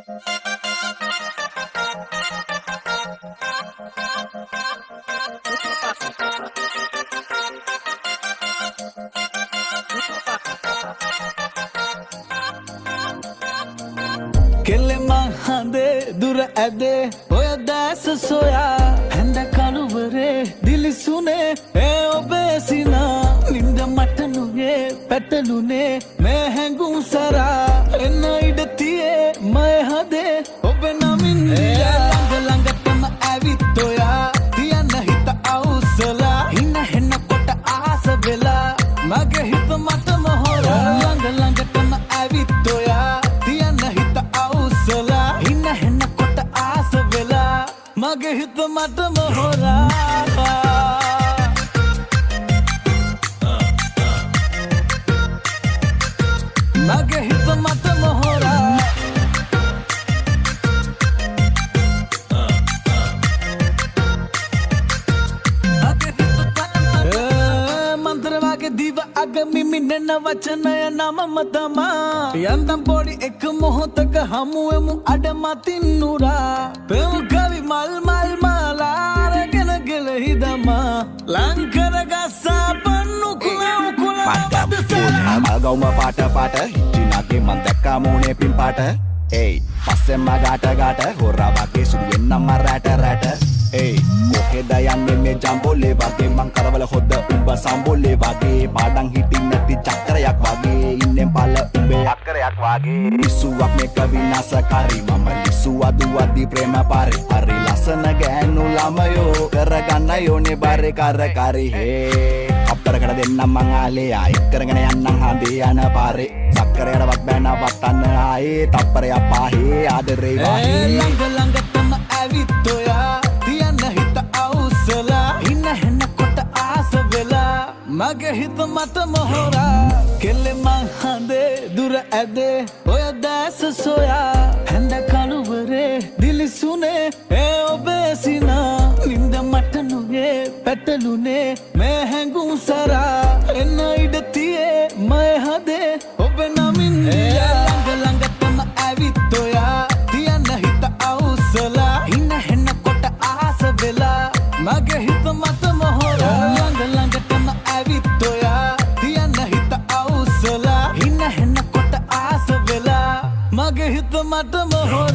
කෙල්ලෙ මහන්දේ දුර ඇදේ ඔය දැස සොයා හැඳ කළුවරේ දිලිසුනේ ඒ ඔබේ සිනා නින්ද මට නුයේ පැටලුනේ මේ හැඟුම් සරා එන්න ඉඩ තියේ මය හදේ ඔබ නමින් ළඟ ළඟටම ඇවිත් ඔයා තියන්න හිත අවුස්සලා හින හෙන්න කොට ආස වෙලා මගේ හිත මටම හොරා ළඟ ළඟටම ඇවිත් ඔයා තියන්න හිත අවුස්සලා හින හෙන්න කොට ආස වෙලා මගේ හිත මටම හොරා මගේ හිත මටම හොරා මන්ත්‍ර වගේ දිව අග මිමිනෙන වචනය නමම තමා යන්තම් පොඩි එක මොහොතක හමුවෙමු අඩ මතින් නුරා පෙමු කවි මල් මල් මාලාරගෙන ගෙලහි දමා ලංකර ගස්සා පන්නු කුලව් කුලව් මල්ගවුම පාට පාට හිටිනාගේ මන් දැක්කා මූනේ පින් පාට ඒයි පස්සෙන්ම ගාට ගාට හොරා වගේ සුදුවෙන්නම්ම රැට රැට ඒයි කොහෙද යන්නේ මේ ජම්බෝලේ වගේ මං කරවල හොද්ද උඹ සම්බෝලේ වගේ පාඩම් හිටින් නැති චක්‍රයක් වගේ ඉන්නෙන් පල උඹේ අක්කරයක් වගේ ඉස්සුවක් මේක විනාශකාරී මම ලිස්සුවා දුවද්දි ප්‍රේම පාරේ හරි ලස්සන ගෑනු ළමයෝ කරගන්න යෝනේ බාරේ කරකාරී හේ අප්තරකට දෙන්නම් මං ආලේ ආයි කරගෙන යන්නම් හඳේ යන පාරේ සක්කරයටවත් බෑන වත්තන්න ආයේ තප්පරයක් පාහේ ආදරේ වාහේ ළඟ ළඟටම ඇවිත් ඔයා තියන්න හිත අවුස්සලා හින හෙන්න කොට ආස වෙලා මගේ හිත මටම හොරා කෙල්ලෙ මහන්දේ දුර ඇදේ ඔය දැස සොයා හැඳ කළුවරේ දිලිසුනේ ඒ ඔබේ සිනා නින්ද මට නුයේ පැටලුනේ මේ හැඟුම් සරා එන්න ඉඩ තියේ මය හදේ ඔබ නමින් ළඟ ළඟටම ඇවිත් ඔයා තියන්න හිත අවුස්සලා හින හෙන්න කොට ආස වෙලා මගේ හිත මටම හොරා ළඟ ළඟටම ඇවිත් ඔයා තියන්න හිත අවුස්සලා හින හෙන්න කොට ආස වෙලා මගේ හිත මටම හොරා